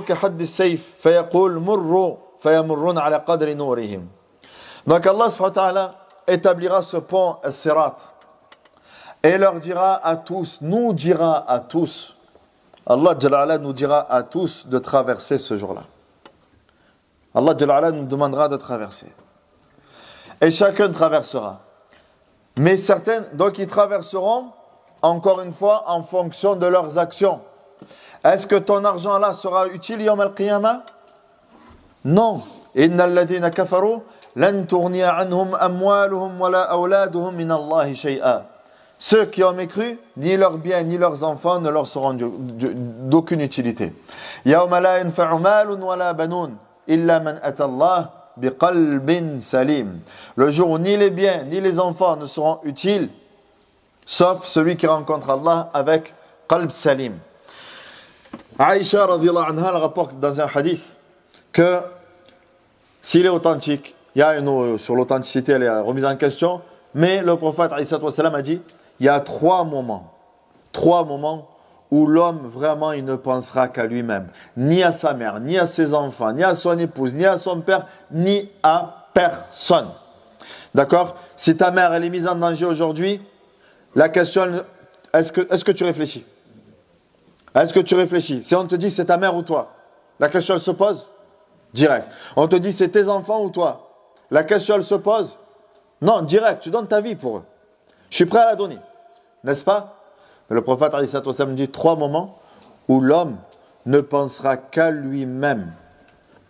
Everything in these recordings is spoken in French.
كحد السيف فيقول مروا فيمرون على قدر نورهم. Donc Allah subhanahu wa ta'ala établira ce pont as-sirat et leur dira à tous, nous dira à tous, Allah Jalla ala nous dira à tous de traverser ce jour-là. Allah Jalla ala nous demandera de traverser. Et chacun traversera. Mais certains, donc ils traverseront, encore une fois, en fonction de leurs actions. Est-ce que ton argent là sera utile yawm al-qiyamah? Non. Innal ladhina kafaru lan tughniya anhum amwaluhum wala awladuhum min Allahi shay'a. Ceux qui ont mécru, ni leurs biens ni leurs enfants ne leur seront d'aucune utilité. Yawma la yanfa'u malun wala banun illa man ata Allah biqalbin salim. Le jour où ni les biens ni les enfants ne seront utiles, sauf celui qui rencontre Allah avec qalb salim. Aïcha radhiyallahu anha elle rapporte dans un hadith que s'il est authentique, il y a sur l'authenticité, elle est remise en question, mais le prophète a dit il y a trois moments où l'homme vraiment il ne pensera qu'à lui-même, ni à sa mère, ni à ses enfants, ni à son épouse, ni à son père, ni à personne. D'accord? Si ta mère elle est mise en danger aujourd'hui, la question est-ce que tu réfléchis? Est-ce que tu réfléchis? Si on te dit c'est ta mère ou toi, la question elle se pose direct. On te dit c'est tes enfants ou toi, la question elle se pose non, direct, tu donnes ta vie pour eux. Je suis prêt à la donner, n'est-ce pas? Mais le prophète dit trois moments où l'homme ne pensera qu'à lui-même.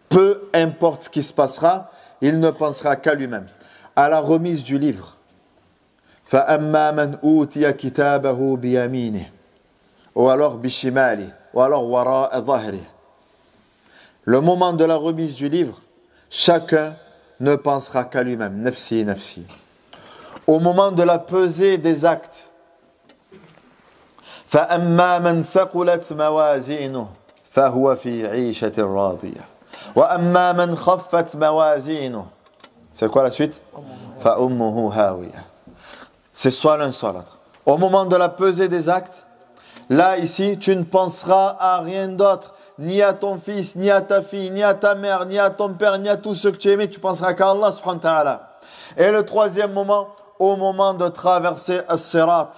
Peu importe ce qui se passera, il ne pensera qu'à lui-même. À la remise du livre. فَأَمَّا مَنْ أُوتِيَ كِتَابَهُ بِيَمِينِهِ ou alors bishimali, ou alors wara dhahri. Le moment de la remise du livre, chacun ne pensera qu'à lui-même, nafsi, nafsi. Au moment de la pesée des actes, فَأَمَّا مَنْ ثَقُلَتْ مَوَازِينُهُ فَهُوَ فِي عِيشَةٍ رَاضِيَةٍ وَأَمَّا مَنْ خَفَّتْ مَوَازِينُهُ. C'est quoi la suite? فَأُمُّهُ هَاوِيَةٌ. C'est soit l'un, soit l'autre. Au moment de la pesée des actes, là, ici, tu ne penseras à rien d'autre, ni à ton fils, ni à ta fille, ni à ta mère, ni à ton père, ni à tous ceux que tu aimais, tu penseras qu'à Allah subhanahu wa ta'ala. Et le troisième moment, au moment de traverser as-sirat,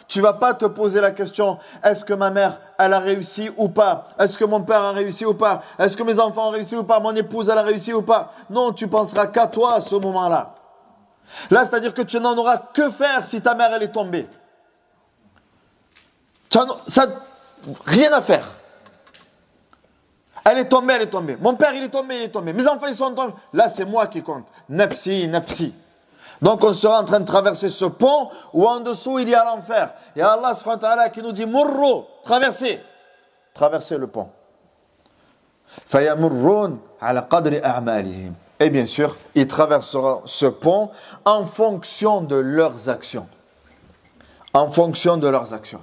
tu ne vas pas te poser la question, est-ce que ma mère, elle a réussi ou pas? Est-ce que mon père a réussi ou pas? Est-ce que mes enfants ont réussi ou pas? Mon épouse, elle a réussi ou pas? Non, tu penseras qu'à toi à ce moment-là. Là, c'est-à-dire que tu n'en auras que faire si ta mère, elle est tombée. Ça, rien à faire. Elle est tombée, elle est tombée. Mon père, il est tombé, il est tombé. Mes enfants, ils sont tombés. Là, c'est moi qui compte. Nafsi, nafsi. Donc, on sera en train de traverser ce pont où en dessous, il y a l'enfer. Et Allah subhanahu wa ta'ala qui nous dit Murru, traversez. Traversez le pont. Fayamurrun ala qadri a'malihim. Et bien sûr, ils traverseront ce pont en fonction de leurs actions. En fonction de leurs actions.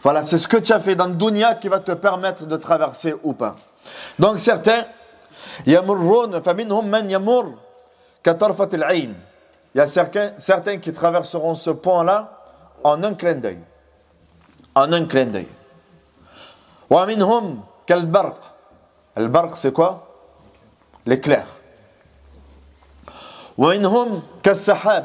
Voilà, c'est ce que tu as fait dans le dunya qui va te permettre de traverser ou pas. Donc certains, yamurrun, faminhum man yamur katarfat al-ayn. Il y a certains qui traverseront ce pont-là en un clin d'œil. En un clin d'œil. Wa minhum kal-barq. Al-barq, c'est quoi? L'éclair. Wa minhum kas-sahab.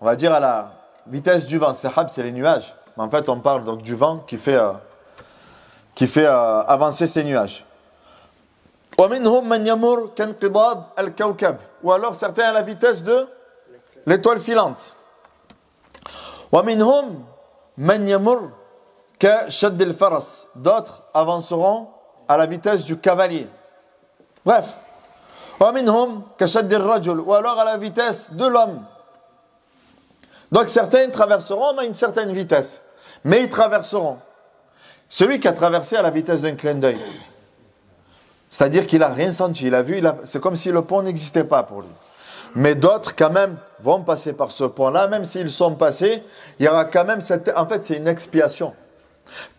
On va dire à la vitesse du vent. Sahab, c'est les nuages. Mais en fait, on parle donc du vent qui fait avancer ces nuages. وَمِنْهُمْ مَنْ يَمُرْ كَانْقِضَاضِ الْكَوْكَبِ. Ou alors certains à la vitesse de l'étoile filante. وَمِنْهُمْ مَنْ يَمُرْ كَشَدِّ الْفَرَسِ. D'autres avanceront à la vitesse du cavalier. Bref. وَمِنْهُمْ كَشَدِّ الرَّجُلِ. Ou alors à la vitesse de l'homme. Donc certains traverseront à une certaine vitesse. Mais ils traverseront. Celui qui a traversé à la vitesse d'un clin d'œil. C'est-à-dire qu'il n'a rien senti. Il a vu, c'est comme si le pont n'existait pas pour lui. Mais d'autres quand même vont passer par ce pont-là. Même s'ils sont passés, il y aura quand même en fait c'est une expiation.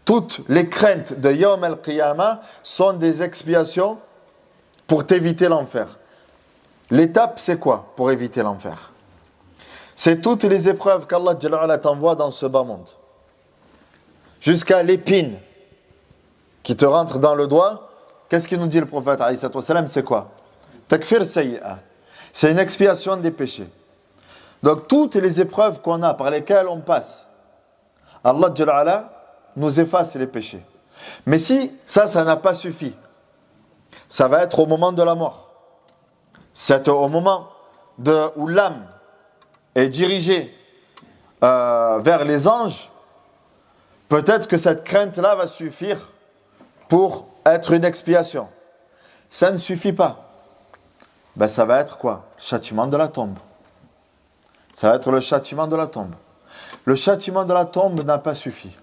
Toutes les craintes de Yawm al-Qiyamah sont des expiations pour t'éviter l'enfer. L'étape c'est quoi pour éviter l'enfer? C'est toutes les épreuves qu'Allah t'envoie dans ce bas monde. Jusqu'à l'épine qui te rentre dans le doigt qu'est-ce qu'il nous dit le prophète alayhi salatu wassalam? C'est quoi? Takfir sayyi'a. C'est une expiation des péchés. Donc toutes les épreuves qu'on a, par lesquelles on passe, Allah Jalla ala nous efface les péchés. Mais si ça n'a pas suffi, ça va être au moment de la mort. C'est au moment où l'âme est dirigée vers les anges, peut-être que cette crainte-là va suffire pour être une expiation. Ça ne suffit pas. Ben ça va être quoi? Châtiment de la tombe. Ça va être le châtiment de la tombe. Le châtiment de la tombe n'a pas suffi.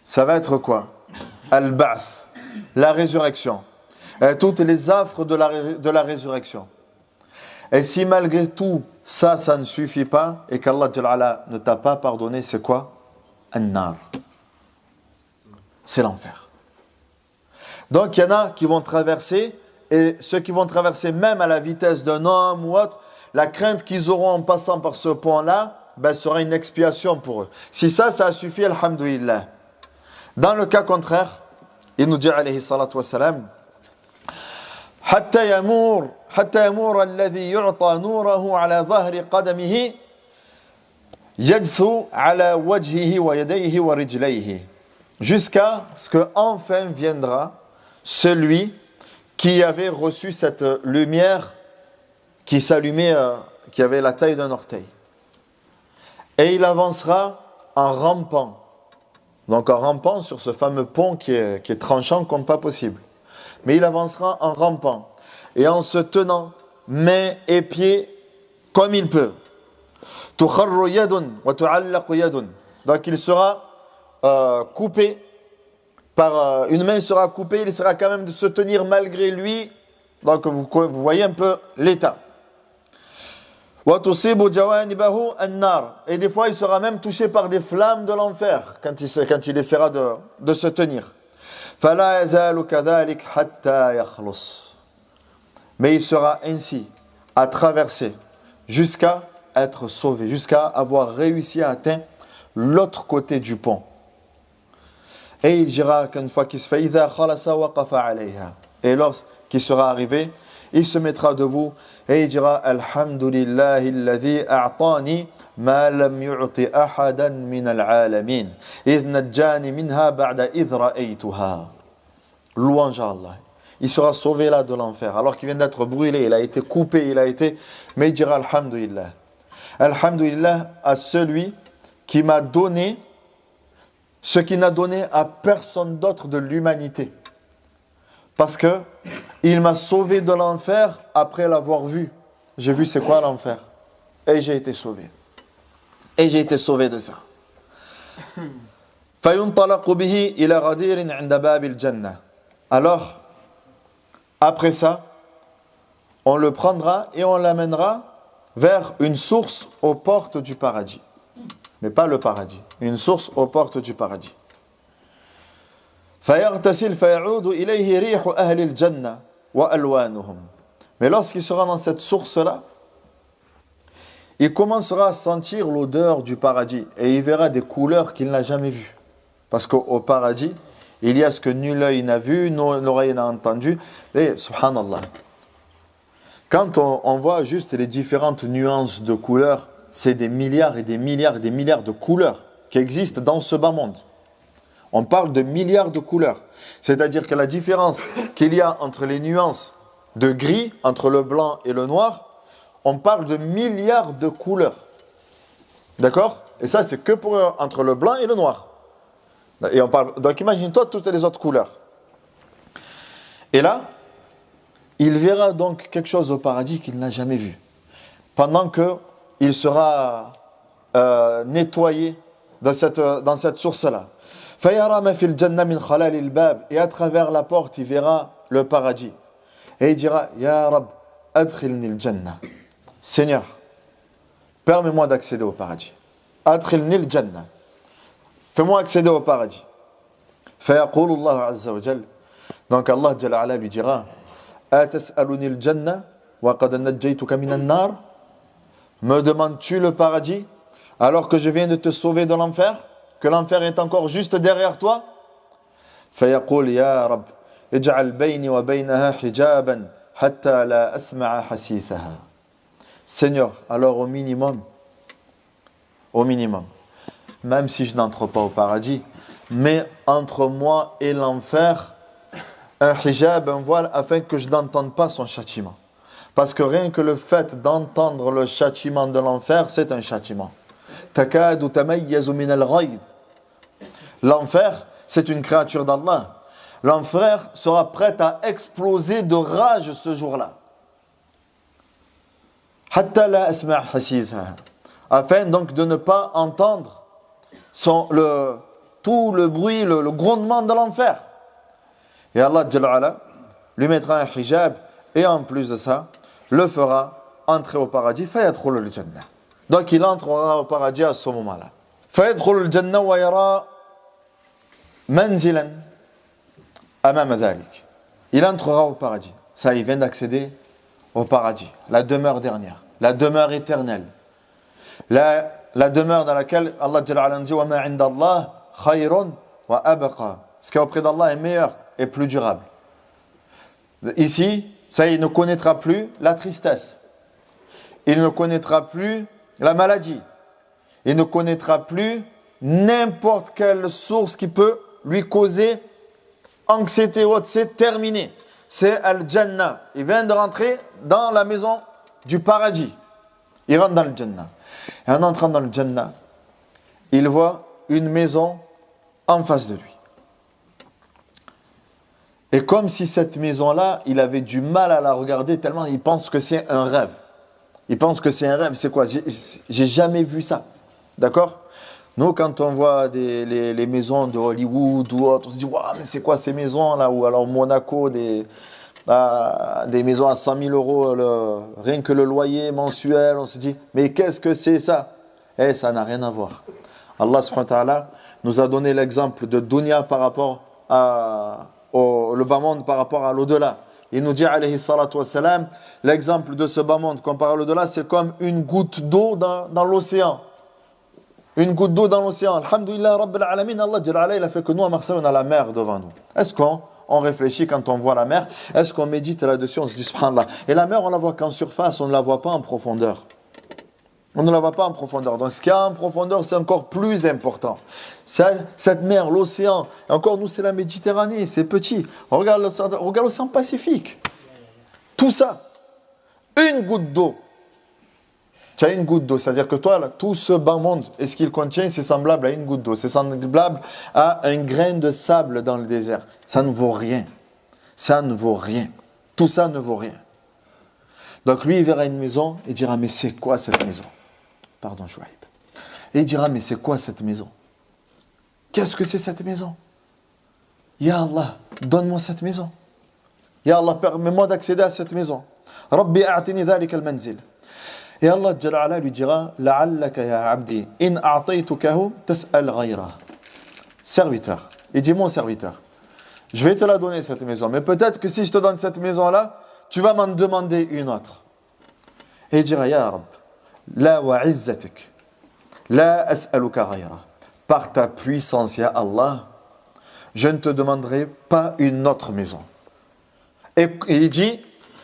Ça va être quoi? Al-Ba'th, la résurrection. Et toutes les affres de la résurrection. Et si malgré tout, ça ne suffit pas, et qu'Allah Jalla ne t'a pas pardonné, c'est quoi? An-nar. C'est l'enfer. Donc il y en a qui vont traverser, et ceux qui vont traverser même à la vitesse d'un homme ou autre, la crainte qu'ils auront en passant par ce pont-là, ben, sera une expiation pour eux. Si ça a suffi, alhamdoulilah. Dans le cas contraire, il nous dit alayhi salatu wassalam, حتى يمور الذي يعطى نوره على ظهر قدمه يجث على وجهه ويديه ورجليه jusqu'à ce que enfin viendra celui qui avait reçu cette lumière qui s'allumait, qui avait la taille d'un orteil. Et il avancera en rampant. Donc en rampant sur ce fameux pont qui est tranchant comme pas possible. Mais il avancera en rampant et en se tenant mains et pieds comme il peut. Donc il sera coupé, une main sera coupée, il sera quand même de se tenir malgré lui. Donc vous voyez un peu l'état. Et des fois il sera même touché par des flammes de l'enfer quand il essaiera de se tenir. Mais il sera ainsi à traverser jusqu'à être sauvé, jusqu'à avoir réussi à atteindre l'autre côté du pont. Et il dira qu'une fois qu'il se fait et lorsqu'il sera arrivé, il se mettra debout et il dira Alhamdulillahi alladhi a'tani ma lam yu'ti ahadan min al-alamin idh najjani minha ba'da idh ra'aytuha. Louange à Allah. Il sera sauvé là de l'enfer alors qu'il vient d'être brûlé, il a été coupé, mais il dira Alhamdulillah. Alhamdulillah à celui qui m'a donné ce qui n'a donné à personne d'autre de l'humanité. Parce que il m'a sauvé de l'enfer après l'avoir vu. J'ai vu c'est quoi l'enfer. Et j'ai été sauvé. Et j'ai été sauvé de ça. Alors, après ça, on le prendra et on l'amènera vers une source aux portes du paradis. Mais pas le paradis, une source aux portes du paradis. Mais lorsqu'il sera dans cette source-là, il commencera à sentir l'odeur du paradis et il verra des couleurs qu'il n'a jamais vues. Parce qu'au paradis, il y a ce que nul œil n'a vu, nul oreille n'a entendu. Et subhanallah, quand on voit juste les différentes nuances de couleurs, c'est des milliards et des milliards et des milliards de couleurs qui existent dans ce bas monde. On parle de milliards de couleurs. C'est-à-dire que la différence qu'il y a entre les nuances de gris, entre le blanc et le noir, on parle de milliards de couleurs. D'accord? Et ça, c'est que entre le blanc et le noir. Et on parle, donc imagine-toi toutes les autres couleurs. Et là, il verra donc quelque chose au paradis qu'il n'a jamais vu. Pendant qu'il sera nettoyé dans cette source-là. Et à travers la porte, il verra le paradis. Et il dira, Ya Rab, adkhilni al-jannah. Seigneur, permets-moi d'accéder au paradis. Adkhilni al-jannah. Fais-moi accéder au paradis. فيقول الله عز وجل. Donc Allah Jalla ala lui dira, أتسألني الجنة وقد نجيتك من النار. Me demandes-tu le paradis alors que je viens de te sauver de l'enfer, que l'enfer est encore juste derrière toi? فيقول يا رب اجعل بيني وبينها حجابا حتى لا أسمع حسيسها. Seigneur, alors au minimum, même si je n'entre pas au paradis, mais entre moi et l'enfer, un hijab, un voile, afin que je n'entende pas son châtiment. Parce que rien que le fait d'entendre le châtiment de l'enfer, c'est un châtiment. Takadu tamayyazu min al-ghayd. L'enfer, c'est une créature d'Allah. L'enfer sera prêt à exploser de rage ce jour-là. Hatta la asma' hasizha. Afin donc de ne pas entendre tout le bruit, le grondement de l'enfer. Et Allah Jalla ala lui mettra un hijab et en plus de ça, le fera entrer au paradis. Fayadkhulu al-jannah. Donc il entrera au paradis à ce moment-là. Fayadkhulu al-jannah wa yara manzilan amama dhalik. Il entrera au paradis. Ça, il vient d'accéder au paradis. La demeure dernière. La demeure éternelle. La demeure dans laquelle Allah Jalla ala dit wa ma 'inda Allah khayrun wa abqa. Ce qui est auprès d'Allah est meilleur et plus durable. Ici, ça, il ne connaîtra plus la tristesse. Il ne connaîtra plus la maladie. Il ne connaîtra plus n'importe quelle source qui peut lui causer anxiété ou autre. C'est terminé. C'est Al-Jannah. Il vient de rentrer dans la maison du paradis. Il rentre dans le Jannah. Et en entrant dans le Jannah, il voit une maison en face de lui. Et comme si cette maison-là, il avait du mal à la regarder tellement il pense que c'est un rêve. Il pense que c'est un rêve. C'est quoi? J'ai jamais vu ça. D'accord? Nous, quand on voit les maisons de Hollywood ou autres, on se dit, waouh, mais c'est quoi ces maisons-là? Ou alors Monaco, des maisons à 100 000 euros, rien que le loyer mensuel. On se dit, mais qu'est-ce que c'est ça? Eh, ça n'a rien à voir. Allah subhanahu wa ta'ala nous a donné l'exemple de dunya par rapport le bas monde par rapport à l'au-delà. Il nous dit, alayhi salatu wassalam, l'exemple de ce bas monde comparé à l'au-delà, c'est comme une goutte d'eau dans l'océan. Une goutte d'eau dans l'océan. Alhamdulillah, Rabbil Alamin, Allah Jalla ala, il a fait que nous, à Marseille, on a la mer devant nous. Est-ce qu'on réfléchit quand on voit la mer? Est-ce qu'on médite là-dessus? On se dit, subhanallah. Et la mer, on la voit qu'en surface, on ne la voit pas en profondeur. On ne la voit pas en profondeur. Donc, ce qu'il y a en profondeur, c'est encore plus important. Cette mer, l'océan, encore nous, c'est la Méditerranée, c'est petit. Regarde l'océan Pacifique. Tout ça, une goutte d'eau. Tu as une goutte d'eau, c'est-à-dire que toi, là, tout ce bas monde, et ce qu'il contient, c'est semblable à une goutte d'eau. C'est semblable à un grain de sable dans le désert. Ça ne vaut rien. Ça ne vaut rien. Tout ça ne vaut rien. Donc lui, il verra une maison et dira, mais c'est quoi cette maison? Pardon, Chouaib. Et il dira, mais c'est quoi cette maison? Qu'est-ce que c'est cette maison? Ya Allah, donne-moi cette maison. Ya Allah, permets-moi d'accéder à cette maison. Rabbi a'tini dhalika al-manzil. Et Allah Jalla ala lui dira, la'allaka ya abdi, in a'taytukahu tas'al ghayra. Serviteur. Il dit, mon serviteur, je vais te la donner cette maison, mais peut-être que si je te donne cette maison-là, tu vas m'en demander une autre. Et il dira, ya Rabb, la wa izzatik, la as'aluka ghayra. Par ta puissance, ya Allah, je ne te demanderai pas une autre maison. Et il dit,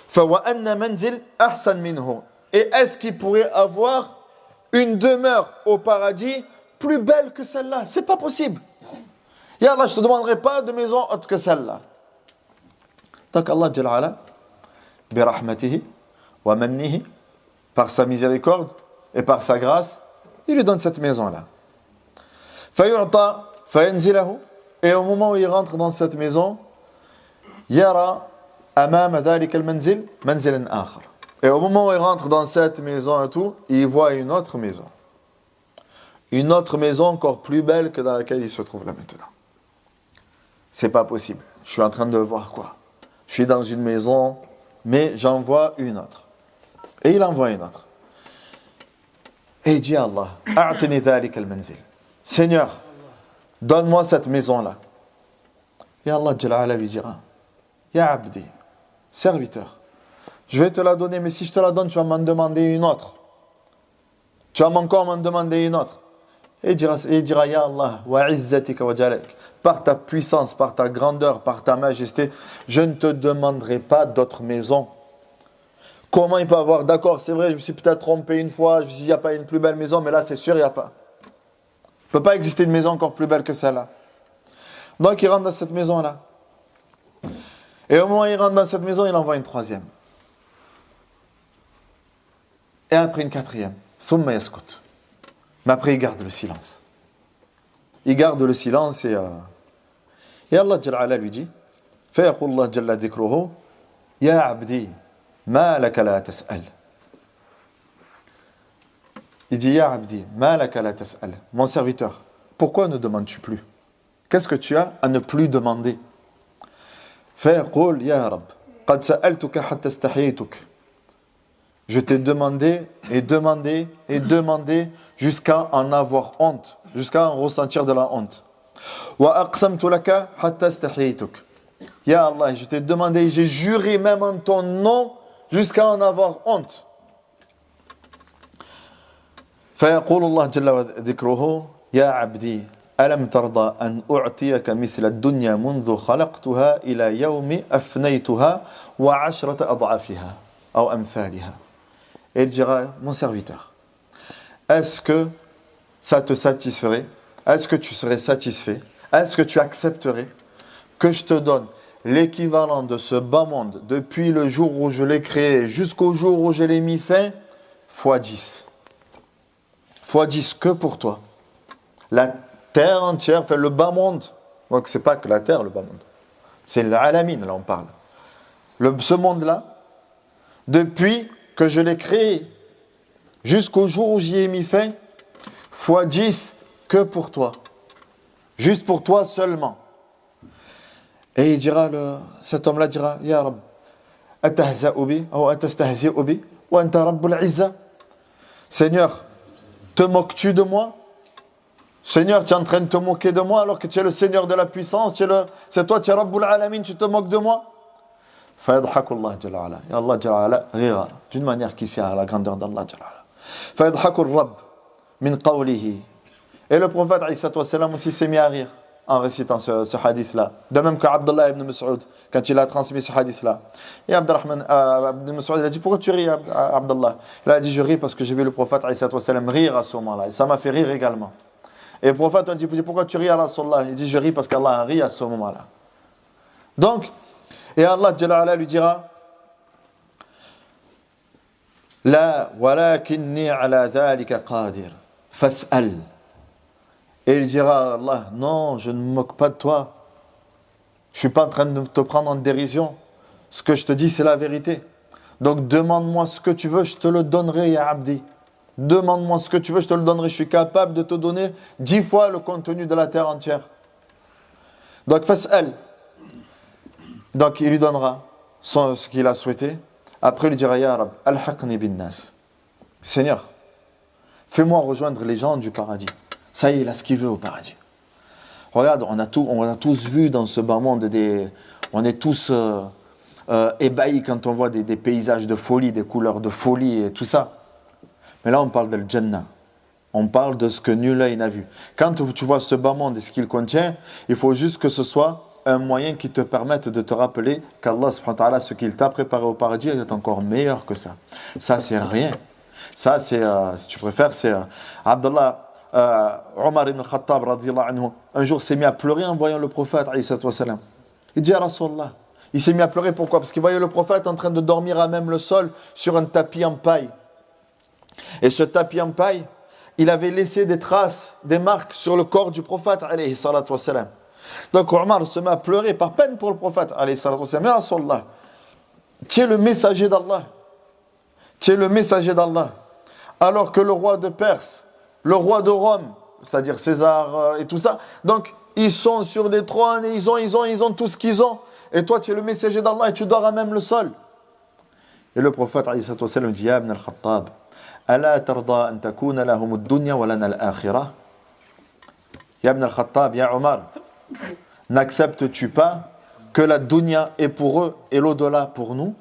fa wa anna manzil ahsan minhu. Et est-ce qu'il pourrait avoir une demeure au paradis plus belle que celle-là? C'est pas possible. Ya Allah, je ne te demanderai pas de maison autre que celle-là. Donc Allah Jalla ala, bi rahmatihi wa mannihi, par sa miséricorde et par sa grâce, il lui donne cette maison-là. Fayu'ta fayanzilahu, et au moment où il rentre dans cette maison, yara amama dhalika al-manzil manzilan akhar. Et au moment où il rentre dans cette maison et tout, il voit une autre maison. Une autre maison encore plus belle que dans laquelle il se trouve là maintenant. C'est pas possible. Je suis en train de voir quoi? Je suis dans une maison, mais j'en vois une autre. Et il en voit une autre. Et il dit à Allah, a'tini dhalika al-manzil. Seigneur, donne-moi cette maison-là. Et Allah Jalla ala lui dira, ya abdi, serviteur, je vais te la donner, mais si je te la donne, tu vas m'en demander une autre. Tu vas encore m'en demander une autre. Et il dira, Ya Allah, wa izzatika wa jalak, par ta puissance, par ta grandeur, par ta majesté, je ne te demanderai pas d'autres maisons. Comment il peut avoir, d'accord, c'est vrai, je me suis peut-être trompé une fois, je me suis dit, il n'y a pas une plus belle maison, mais là, c'est sûr, il n'y a pas. Il ne peut pas exister une maison encore plus belle que celle-là. Donc, il rentre dans cette maison-là. Et au moment où il rentre dans cette maison, il envoie une troisième. Et après une quatrième. Thumma yaskut. Mais après, il garde le silence. Il garde le silence et Allah Jalla ala lui dit, فيقول الله جل ذكره يا عبدي ما لك لا تسأل. Il dit, Ya abdi, ma laka la tas'al. Mon serviteur, pourquoi ne demandes-tu plus? Qu'est-ce que tu as à ne plus demander? فيقول يا رب قد سألتك حتى استحييتك. Je t'ai demandé et demandé et demandé jusqu'à en avoir honte, jusqu'à en ressentir de la honte. وأقسمت لك حتى استحييتك. Ya Allah, je t'ai demandé, j'ai juré même en ton nom jusqu'à en avoir honte. فيقول الله جل ذكره يا عبدي ألم ترضى أن أعطيك مثل الدنيا منذ خلقتها إلى يوم أفنيتها وعشرة أضعافها أو أمثالها. Et il dira, mon serviteur, est-ce que ça te satisferait? Est-ce que tu serais satisfait? Est-ce que tu accepterais que je te donne l'équivalent de ce bas monde depuis le jour où je l'ai créé jusqu'au jour où je l'ai mis fin, fois 10? Fois 10 que pour toi. La terre entière, fait le bas monde. Donc c'est pas que la terre, le bas monde. C'est l'alamin, là on parle. Ce monde-là, depuis que je l'ai créé jusqu'au jour où j'y ai mis fin, fois 10 que pour toi. Juste pour toi seulement. Et il dira, cet homme-là dira, Ya Rab, atahza'u bi, ou atastahzi'u bi, wa anta rabbul izza. Seigneur, te moques-tu de moi? Seigneur, tu es en train de te moquer de moi alors que tu es le Seigneur de la puissance, c'est toi, tu es Rabbul Alamin, tu te moques de moi? فيضحك الله جل وعلا. Et Allah جل وعلا rira d'une manière qui sert à la grandeur d'Allah جل وعلا. فيضحك الرب من قوله. Et le prophète alayhi salam aussi s'est mis à rire en récitant ce hadith-là. De même que Abdullah ibn Mas'ud, quand il a transmis ce hadith-là. Et Abdurrahman ibn Mas'ud, il a dit, pourquoi tu ris, Abdullah? Il a dit, je ris parce que j'ai vu le prophète alayhi salam rire à ce moment-là. Et ça m'a fait rire également. Et le prophète a dit, pourquoi tu ris à Rasulallah? Il dit, je ris parce qu'Allah a ri à ce moment-là. Donc, et Allah Jalla ala lui dira, La walakinni ala dhalika qadir, fas'al. Et il dira, Allah, non, je ne me moque pas de toi. Je ne suis pas en train de te prendre en dérision. Ce que je te dis, c'est la vérité. Donc demande-moi ce que tu veux, je te le donnerai, ya abdi. Demande-moi ce que tu veux, je te le donnerai. Je suis capable de te donner 10 fois le contenu de la terre entière. Donc, fas'al. Donc, il lui donnera ce qu'il a souhaité. Après, il lui dira, Ya Rab, alhaqni bin nas. Seigneur, fais-moi rejoindre les gens du paradis. Ça y est, il a ce qu'il veut au paradis. Regarde, on a tous vu dans ce bas monde, on est tous ébahis quand on voit des paysages de folie, des couleurs de folie et tout ça. Mais là, on parle de Jannah. On parle de ce que nul œil n'a vu. Quand tu vois ce bas monde et ce qu'il contient, il faut juste que ce soit un moyen qui te permette de te rappeler qu'Allah, subhanahu wa ta'ala, ce qu'il t'a préparé au paradis est encore meilleur que ça. Ça, c'est rien. Ça, c'est, si tu préfères, c'est Abdullah, Omar ibn Khattab, radiyallahu anhu, un jour s'est mis à pleurer en voyant le prophète, alayhi salatu wassalam. Il dit à Rasulallah, il s'est mis à pleurer, pourquoi? Parce qu'il voyait le prophète en train de dormir à même le sol sur un tapis en paille. Et ce tapis en paille, il avait laissé des traces, des marques sur le corps du prophète, alayhi salatu wassalam. Donc Omar se met à pleurer par peine pour le prophète, alayhi salatu wassalam. Mais Rasulallah, tu es le messager d'Allah. Tu es le messager d'Allah. Alors que le roi de Perse, le roi de Rome, c'est-à-dire César et tout ça, donc ils sont sur des trônes et ils ont tout ce qu'ils ont. Et toi, tu es le messager d'Allah et tu dors à même le sol. Et le prophète, alayhi salatu wassalam, dit, Ya ibn al-Khattab, Ala tarda an takuna lahum ad-dunya wa lana al-akhirah. Ya ibn al-Khattab, ya Omar, n'acceptes-tu pas que la dunya est pour eux et l'au-delà pour nous?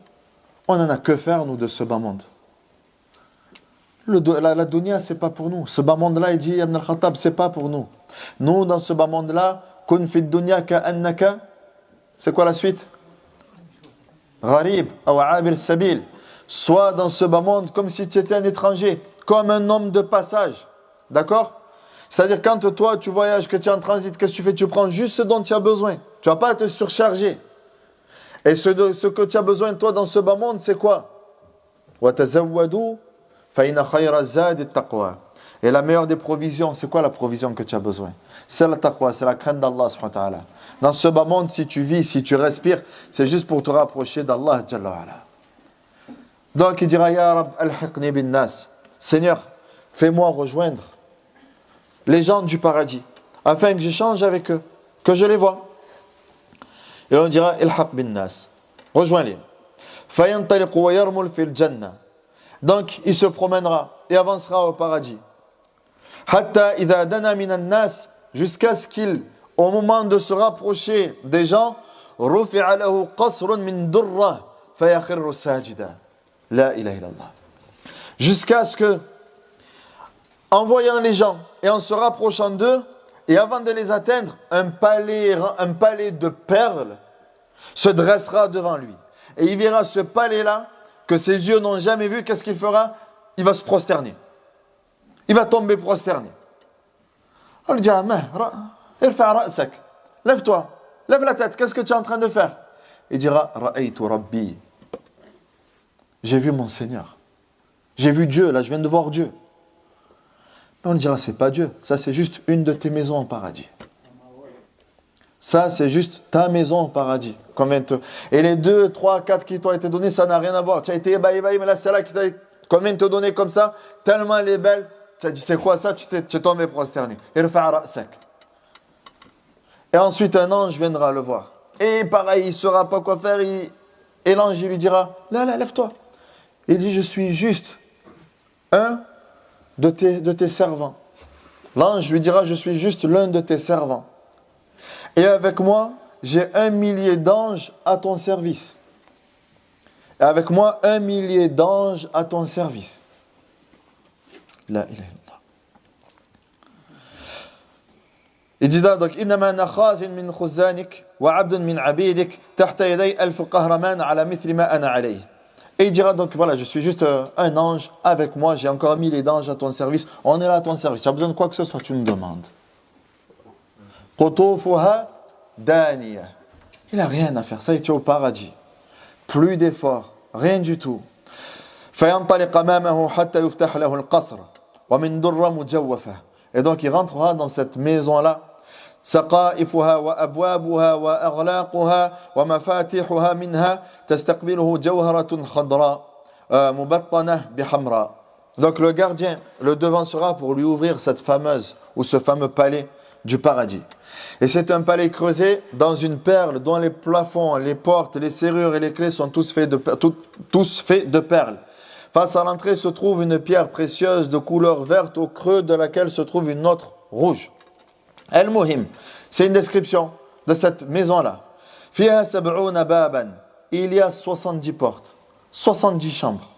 On n'en a que faire, nous, de ce bas monde. La dunya, c'est pas pour nous. Ce bas monde-là, il dit, Ibn al-Khattab, c'est pas pour nous. Nous, dans ce bas monde-là, kun fi dunya ka'annaka, c'est quoi la suite? Gharib, ou abir sabil. Sois dans ce bas monde comme si tu étais un étranger, comme un homme de passage. D'accord? C'est-à-dire, quand toi, tu voyages, que tu es en transit, qu'est-ce que tu fais? Tu prends juste ce dont tu as besoin. Tu vas pas te surcharger. Et ce que tu as besoin, toi, dans ce bas monde, c'est quoi? وَتَزَوَّدُوا فَإِنَّ خَيْرَ الزَّادِ التَّقْوَى. Et la meilleure des provisions, c'est quoi la provision que tu as besoin? C'est la taqwa, c'est la crainte d'Allah subhanahu wa ta'ala. Dans ce bas monde, si tu vis, si tu respires, c'est juste pour te rapprocher d'Allah jalla wa ala. Donc il dira, Ya Rab, alhiqni bin nas. Seigneur, fais-moi rejoindre les gens du paradis, afin que j'échange avec eux, que je les vois. Et on dira, ilhaq bin nas. Rejoins-les. Fayantaliqu wa yarmul fil jannah. Donc il se promènera et avancera au paradis. Hatta idha dana minan nas, jusqu'à ce qu'il, au moment de se rapprocher des gens, rufi'a lahu qasrun min durra fayakhirru sajida. La ilaha illallah. Jusqu'à ce que, en voyant les gens et en se rapprochant d'eux, et avant de les atteindre, un palais de perles se dressera devant lui. Et il verra ce palais-là que ses yeux n'ont jamais vu. Qu'est-ce qu'il fera? Il va se prosterner. Il va tomber prosterné. On lui dira, irfa' ra'sak. Lève-toi, lève la tête, qu'est-ce que tu es en train de faire? Il dira, ra'aytu rabbi. J'ai vu mon Seigneur. J'ai vu Dieu, là je viens de voir Dieu. Mais on lui dira, c'est pas Dieu, ça c'est juste une de tes maisons en paradis. Ça c'est juste ta maison en paradis. Et les 2, 3, 4 qui t'ont été donnés, ça n'a rien à voir. Tu as été ébahi, mais là celle-là qui t'a combien te donné comme ça, tellement elle est belle. Tu as dit, c'est quoi ça? Tu es tombé prosterné. Et ensuite, un ange viendra le voir. Et pareil, il ne saura pas quoi faire. Et l'ange, il lui dira, là, lève-toi. Il dit, je suis juste un de tes servants. L'ange lui dira, je suis juste l'un de tes servants. Et avec moi, j'ai 1 millier d'anges à ton service. Et avec moi, 1 millier d'anges à ton service. La ilaha illallah. Il dit donc, innama ana khazin min khuzanik wa abdun min abidik tahta yaday alf qahraman ala mithli ma ana alayh. Et il dira donc, voilà, je suis juste un ange avec moi, j'ai encore 1 millier d'anges à ton service. On est là à ton service. Tu as besoin de quoi que ce soit, tu me demandes. Qutufuha daniya. Il n'a rien à faire, ça il est au paradis. Plus d'efforts, rien du tout. فينطلق أمامه حتى يفتح له القصر ومن در مجوفة. Et donc il rentrera dans cette maison-là. سقائفها وأبوابها وأغلاقها ومفاتيحها منها تستقبله جوهرة خضراء مبطنة بحمراء. Donc le gardien le devancera pour lui ouvrir cette fameuse ou ce fameux palais du paradis. Et c'est un palais creusé dans une perle dont les plafonds, les portes, les serrures et les clés sont tous faits de perles. Face à l'entrée se trouve une pierre précieuse de couleur verte au creux de laquelle se trouve une autre rouge. Al-Muhim, c'est une description de cette maison-là. Fiha sab'una baban. Il y a 70 portes, 70 chambres.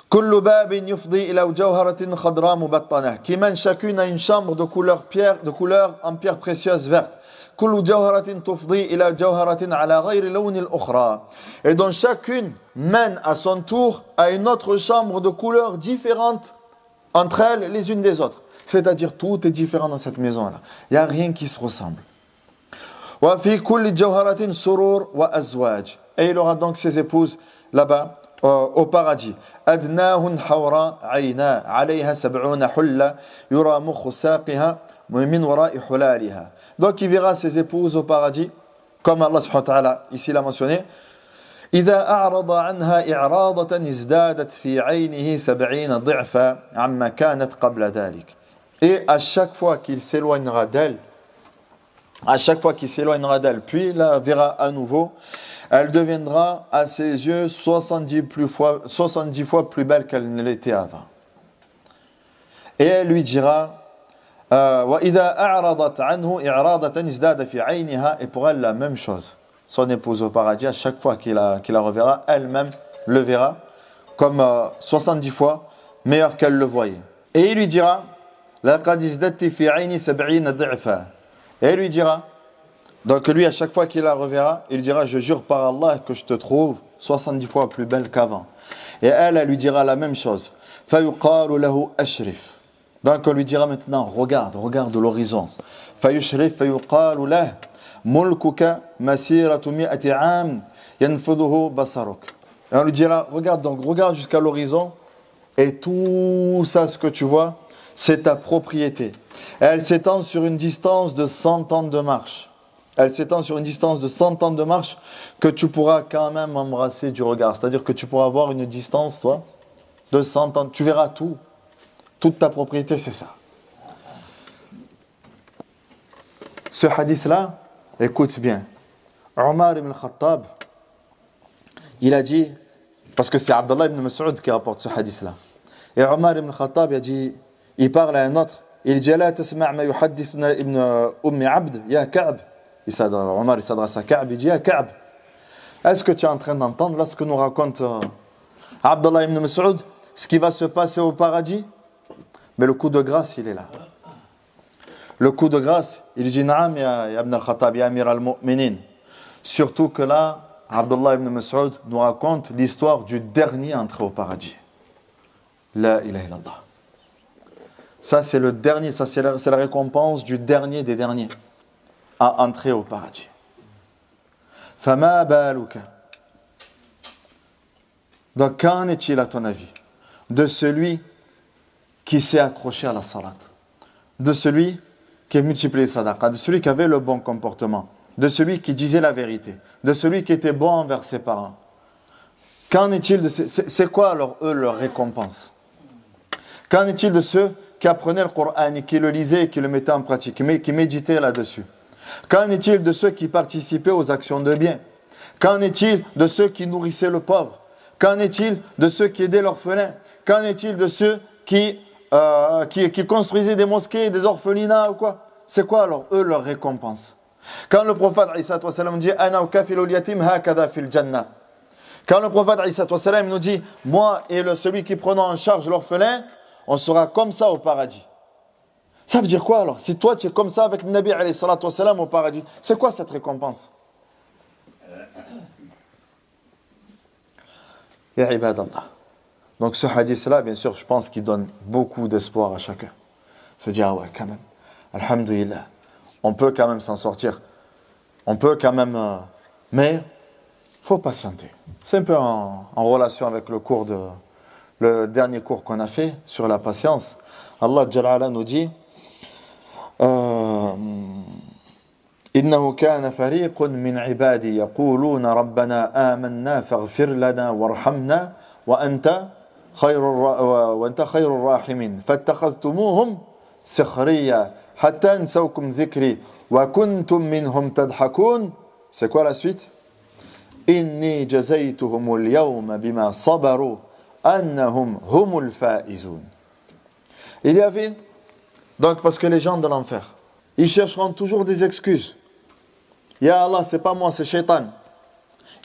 Kullu babin yufdi ila jawharatin khadra mubattana. Qui mène chacune à une chambre de couleur en pierre précieuse verte. Kullu jawharatin tufdi ila jawharatin ala ghayri lawni al-ukhra. Et dont chacune mène à son tour à une autre chambre de couleurs différentes entre elles les unes des autres. C'est-à-dire tout est différent dans cette maison-là. Il n'y a rien qui se ressemble. Wa fi kulli jawharatin surur wa azwaj. Et il aura donc ses épouses là-bas au paradis. Adnahun hawra ayna alayha sab'una hulla yura mukhu saqiha min wara'i hulaliha. Donc il verra ses épouses au paradis comme Allah subhanahu wa ta'ala ici l'a mentionné. إذا أعرض عنها إعراضة ازدادت في عينه 70 ضعفا عما كانت قبل ذلك. Et à chaque fois qu'il s'éloignera d'elle, puis la verra à nouveau, elle deviendra à ses yeux 70 fois plus belle qu'elle ne l'était avant. Et elle lui dira, وَإِذَا أَعْرَضَتْ عَنْهُ إِعْرَاضَةً ازْدَادَ فِي عَيْنِهَا. Et pour elle, la même chose. Son épouse au paradis, à chaque fois qu'il la reverra, elle-même le verra comme 70 fois, meilleur qu'elle le voyait. Et il lui dira, لَقَدْ ازْدَدْتِ فِي عَيْنِ 70 ضِعْفًا. Et il lui dira, donc lui à chaque fois qu'il la reverra, il lui dira, je jure par Allah que je te trouve 70 fois plus belle qu'avant. Et elle lui dira la même chose. فَيُقَالُ لَهُ أَشْرِفْ. Donc on lui dira maintenant, regarde l'horizon. فَيُشْرِفْ فَيُقَالُ لَهُ مُلْكُكَ مَسِيرَةُ 100 عَامٍ يَنْفُذُهُ بَصَرُكَ. Et on lui dira, regarde jusqu'à l'horizon, et tout ça, ce que tu vois, c'est ta propriété. Et elle s'étend sur une distance de 100 ans de marche. Elle s'étend sur une distance de 100 ans de marche que tu pourras quand même embrasser du regard. C'est-à-dire que tu pourras avoir une distance, toi, de 100 ans. Tu verras tout. Toute ta propriété, c'est ça. Ce hadith-là, écoute bien. Omar ibn Khattab, il a dit, parce que c'est Abdallah ibn Mas'ud qui rapporte ce hadith-là. Et Omar ibn Khattab, il a dit, il parle à un autre. Il dit, la tasma' ma yuhaddithuna ibn Abd, ya Ka'b. Omar, il s'adresse à Ka'b, il dit, ya Ka'b, est-ce que tu es en train d'entendre là ce que nous raconte Abdallah ibn Mas'ud, ce qui va se passer au paradis? Mais le coup de grâce, il est là. Le coup de grâce, il dit, Naam, ya ibn al-Khattab, ya Amir al-Mu'minin. Surtout que là, Abdullah ibn Mas'ud nous raconte l'histoire du dernier entré au paradis. La ilaha illallah. Ça, c'est le dernier, ça, c'est la récompense du dernier des derniers à entrer au paradis. Fama baluka. Donc, qu'en est-il à ton avis de celui qui s'est accroché à la salat, de celui qui a multiplié sadaqa, de celui qui avait le bon comportement, de celui qui disait la vérité, de celui qui était bon envers ses parents? Qu'en est-il de c'est quoi alors eux leur récompense? Qu'en est-il de ceux qui apprenaient le Coran et qui le lisaient et qui le mettaient en pratique, qui méditaient là-dessus? Qu'en est-il de ceux qui participaient aux actions de bien? Qu'en est-il de ceux qui nourrissaient le pauvre? Qu'en est-il de ceux qui aidaient l'orphelin? Qu'en est-il de ceux qui construisaient des mosquées, des orphelinats ou quoi? C'est quoi alors eux leur récompense? Quand le prophète dit Ana ukafilul yatim hakadha fil jannah. Quand le prophète nous dit moi et celui qui prenons en charge l'orphelin, on sera comme ça au paradis. Ça veut dire quoi alors? Si toi tu es comme ça avec le Nabi alayhi salatu wassalam au paradis, c'est quoi cette récompense? Ya ibadallah. Donc ce hadith-là, bien sûr, je pense qu'il donne beaucoup d'espoir à chacun. Se dire, ah ouais, quand même, alhamdoulilah, on peut quand même s'en sortir. On peut quand même... mais il faut patienter. C'est un peu en relation avec le dernier cours qu'on a fait sur la patience. Allah Jalla ala nous dit إنه كان فريق من عبادي يقولون ربنا آمنا فاغفر لنا وارحمنا وأنت خير الراحمين فاتخذتموهم سخريا حتى انسوكم ذكري وكنتم منهم تضحكون. C'est quoi la suite? إني جزيتهم اليوم بما صبروا أنهم هم الفائزون. Il y avait donc parce que les gens de l'enfer, ils chercheront toujours des excuses. Ya Allah, c'est pas moi, c'est Shaitan.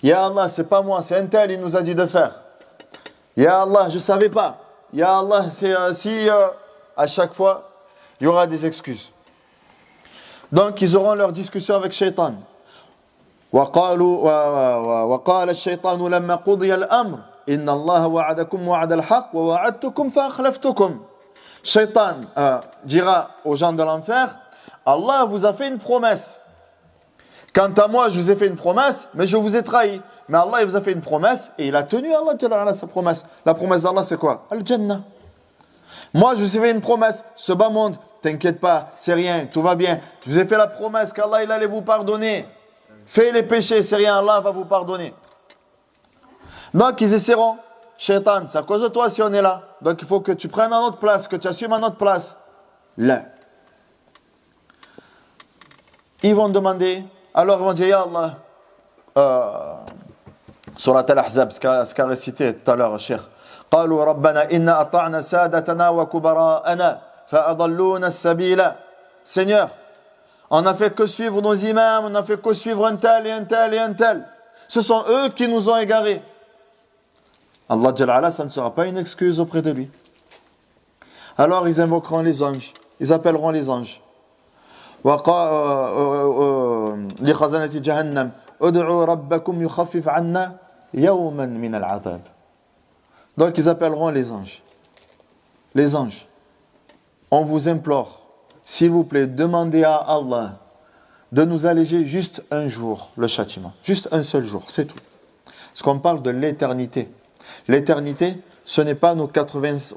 Ya Allah, c'est pas moi, c'est un tel, il nous a dit de faire. Ya Allah, je savais pas. Ya Allah, à chaque fois, il y aura des excuses. Donc, ils auront leur discussion avec Shaitan. وقال الشيطان لما قضي الأمر إن الله وعدكم وعد الحق ووعدتكم فأخلفتكم. Shaitan dira aux gens de l'enfer, Allah vous a fait une promesse. Quant à moi, je vous ai fait une promesse, mais je vous ai trahi. Mais Allah, il vous a fait une promesse, et il a tenu Allah sa promesse. La promesse d'Allah, c'est quoi? Al-Jannah. Moi, je vous ai fait une promesse. Ce bas monde, t'inquiète pas, c'est rien, tout va bien. Je vous ai fait la promesse qu'Allah, il allait vous pardonner. Fais les péchés, c'est rien, Allah va vous pardonner. Donc, ils essaieront. Shaitan, c'est à cause de toi si on est là. Donc, il faut que tu prennes à notre place, que tu assumes à notre place. Là. Ils vont demander, alors ils vont dire, Ya Allah, surat al-Ahzab, ce qu'a récité tout à l'heure, Cheikh. قالوا ربنا إنا أطعنا سادتنا وكبراءنا فأضلونا السبيل. Seigneur, on n'a fait que suivre nos imams, on n'a fait que suivre un tel et un tel et un tel. Ce sont eux qui nous ont égarés. Allah Jalla ala, ça ne sera pas une excuse auprès de lui. Alors ils invoqueront les anges, ils appelleront les anges. لخزنة جهنم ادعوا ربكم يخفف عنا يوما من العذاب. Donc ils appelleront les anges. Les anges, on vous implore, s'il vous plaît, demandez à Allah de nous alléger juste un jour le châtiment. Juste un seul jour, c'est tout. Parce qu'on parle de l'éternité. L'éternité, ce n'est pas nos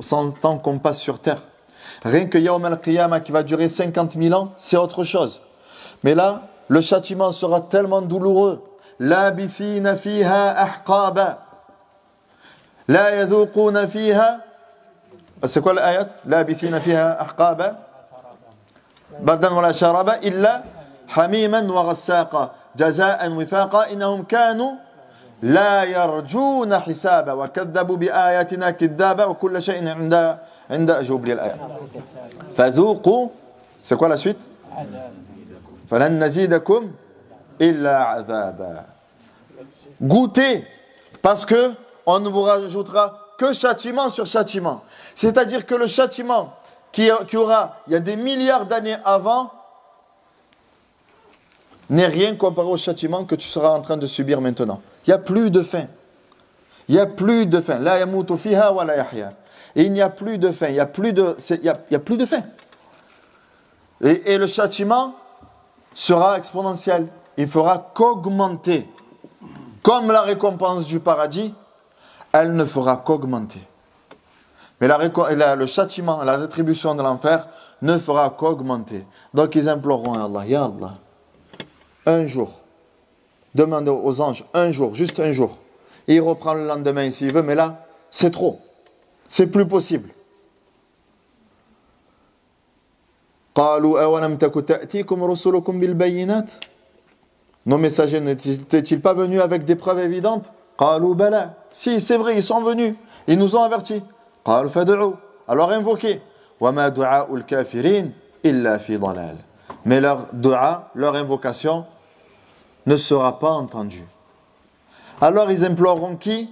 100 ans qu'on passe sur terre. Rien que Yawm al-Qiyamah qui va durer 50 000 ans, c'est autre chose. Mais là, le châtiment sera tellement douloureux. لَابِثِينَ فِيهَا أَحْقَابًا لَا يَذُوقُونَ فِيهَا. C'est quoi l'ayat? لَابِثِينَ فِيهَا أَحْقَابًا بَرْدًا وَلَا شَرَابًا إِلَّا حَمِيمًا وَغَسَّاقًا جَزَاءً وِفَاقًا إِنَّهُمْ كَانُوا لا يرجون حسابا وكذبوا بآياتنا كذابا وكل شيء عند جوب لي الآية فذوقوا. C'est quoi la suite? فلن نزيدكم إلا عذابا. Goûtez, parce que on ne vous rajoutera que châtiment sur châtiment. C'est-à-dire que le châtiment qui aura il y a des milliards d'années avant n'est rien comparé au châtiment que tu seras en train de subir maintenant. Il n'y a plus de faim. Il n'y a plus de faim. La yamutu fiha wa la yahya. Et il n'y a plus de faim. Il n'y a plus de faim. Et le châtiment sera exponentiel. Il fera qu'augmenter. Comme la récompense du paradis, elle ne fera qu'augmenter. Mais le châtiment, la rétribution de l'enfer ne fera qu'augmenter. Donc ils imploreront à Allah, Ya Allah, un jour, demande aux anges, un jour, juste un jour. Et il reprend le lendemain s'il veut, mais là, c'est trop. C'est plus possible. قالوا أولم تك تأتيكم رسلكم بالبينات. Nos messagers n'étaient-ils pas venus avec des preuves évidentes? قالوا بلى. Si, c'est vrai, ils sont venus. Ils nous ont avertis. قالوا فادعوا. Alors invoquez. وما دعاء الكافرين إلا في ضلال. Mais leur dua, leur invocation ne sera pas entendue. Alors ils imploreront qui?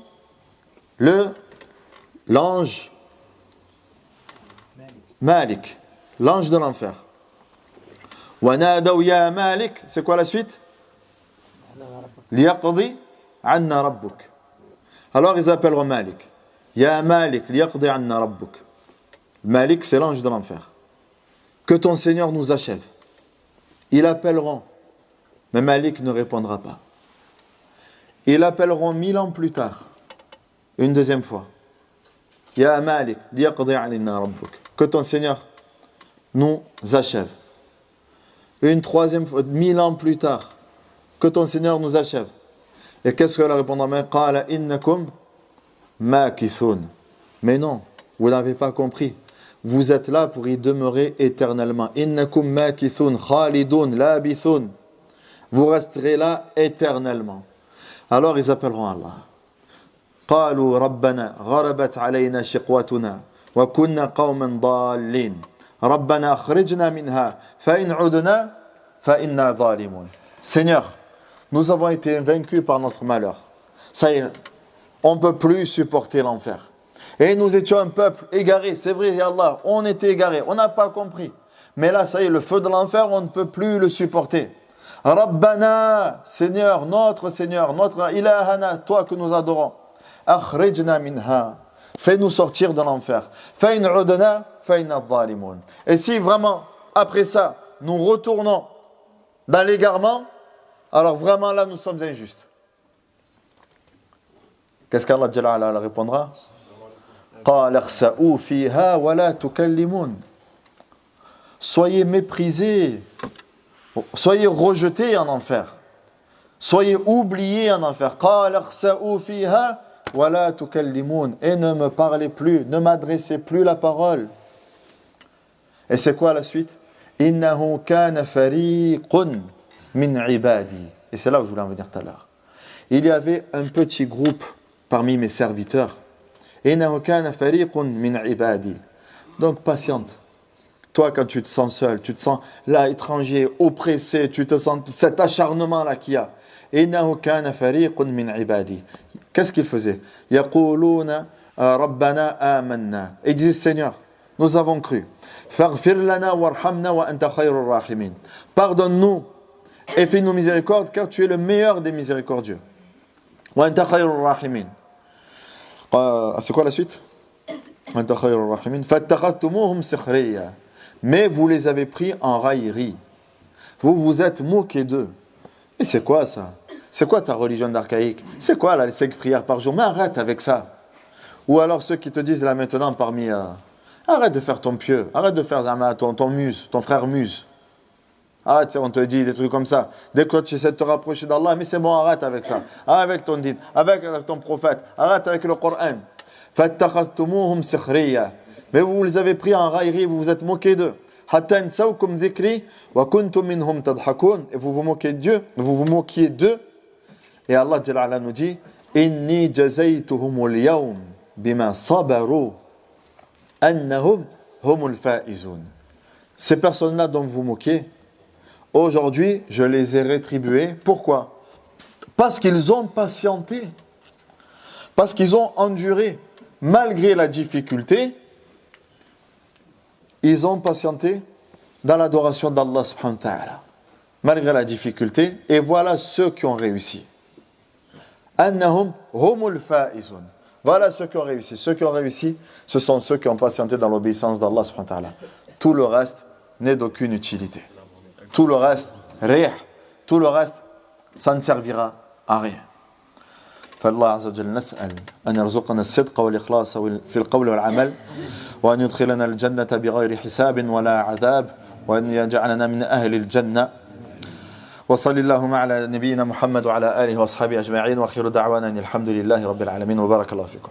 L'ange Malik, l'ange de l'enfer. وَنَادَوْا يَا مَالِكَ. C'est quoi la suite? لِيَقْضِي عَنَّا رَبُّكَ. Alors ils appelleront Malik. Ya Malik, لِيَقْضِي عَنَّا رَبُّكَ. Malik, c'est l'ange de l'enfer. Que ton Seigneur nous achève. Ils appelleront, mais Malik ne répondra pas. Ils appelleront 1000 ans plus tard, une deuxième fois. Ya Malik, liyaqdi alina rabbuk. Que ton Seigneur nous achève. Une troisième fois, 1000 ans plus tard, que ton Seigneur nous achève. Et qu'est-ce que leur répondra? Qala innakum makithun. Mais non, vous n'avez pas compris. Vous êtes là pour y demeurer éternellement. Innakum makithun khalidun labithun. Vous resterez là éternellement. Alors ils appelleront Allah. قالوا ربنا غربت علينا شقوتنا وكنا قوما ضالين ربنا أخرجنا منها فإن عدنا فإنا ظالمون. Seigneur, nous avons été vaincus par notre malheur. Ça y est, on ne peut plus supporter l'enfer. Et nous étions un peuple égaré. C'est vrai, ya Allah, on était égarés, on n'a pas compris. Mais là, ça y est, le feu de l'enfer, on ne peut plus le supporter. Rabbana, Seigneur, notre Ilahana, toi que nous adorons. Akhrijna minha, fais-nous sortir de l'enfer. Fa in udna fa inna zalimun. Et si vraiment, après ça, nous retournons dans l'égarement, alors vraiment là, nous sommes injustes. Qu'est-ce qu'Allah Jalla ala répondra? Qala khsa'u fiha wa la tukallimun. Soyez méprisés, soyez rejetés en enfer, soyez oubliés en enfer. Qala khsa'u fiha wa la tukallimun. Et ne me parlez plus, ne m'adressez plus la parole. Et c'est quoi la suite? Innahu kana fariqun min ibadi. Et c'est là où je voulais en venir tout à l'heure. Il y avait un petit groupe parmi mes serviteurs. Innahu kana fariqun min ibadi. Donc patiente. Toi, quand tu te sens seul, tu te sens là, étranger, oppressé, tu te sens cet acharnement-là qu'il y a. Innahu kana fariqun min ibadi. Qu'est-ce qu'ils faisaient? Yaquluna rabbana amanna. Et ils disaient, Seigneur, nous avons cru. Faghfir lana warhamna wa anta khayrur rahimin. Pardonne-nous et fais-nous miséricorde, car tu es le meilleur des miséricordieux. Wa anta khayrur rahimin. C'est quoi la suite? Wa anta khayrur rahimin. Fattakhadtumuhum sikhriya. Mais vous les avez pris en raillerie. Vous vous êtes moqués d'eux. Et c'est quoi ça? C'est quoi ta religion d'archaïque? C'est quoi là, les 5 prières par jour? Mais arrête avec ça. Ou alors ceux qui te disent là maintenant parmi... arrête de faire ton pieux, arrête de faire ton muse, ton frère muse. Arrête, on te dit des trucs comme ça. Dès que tu essaies de te rapprocher d'Allah, mais c'est bon, arrête avec ça. Arrête avec ton din, avec ton prophète, arrête avec le Coran. Fattakhadtumuhum sikhriya. Mais vous les avez pris en raillerie, vous vous êtes moqués d'eux. Hatta ansawkum dhikri wa kuntum minhum tadhakun. Et vous vous moquez d'eux. Et Allah Jalla ala nous dit Inni jazaytuhumul yawm bima sabaru annahum humul faizun. Ces personnes-là dont vous vous moquez, aujourd'hui, je les ai rétribuées. Pourquoi? Parce qu'ils ont patienté. Parce qu'ils ont enduré. Malgré la difficulté, ils ont patienté dans l'adoration d'Allah subhanahu wa ta'ala. Malgré la difficulté. Et voilà ceux qui ont réussi. Annahum humul faizun. Voilà ceux qui ont réussi. Ceux qui ont réussi, ce sont ceux qui ont patienté dans l'obéissance d'Allah subhanahu wa ta'ala. Tout le reste n'est d'aucune utilité. Tout le reste, rien. Tout le reste, ça ne servira à rien. فالله عز وجل نسأل أن يرزقنا الصدق والإخلاص في القول والعمل وأن يدخلنا الجنة بغير حساب ولا عذاب وأن يجعلنا من أهل الجنة وصلى اللهم على نبينا محمد وعلى آله وأصحابه أجمعين وخير دعوانا أن الحمد لله رب العالمين وبارك الله فيكم.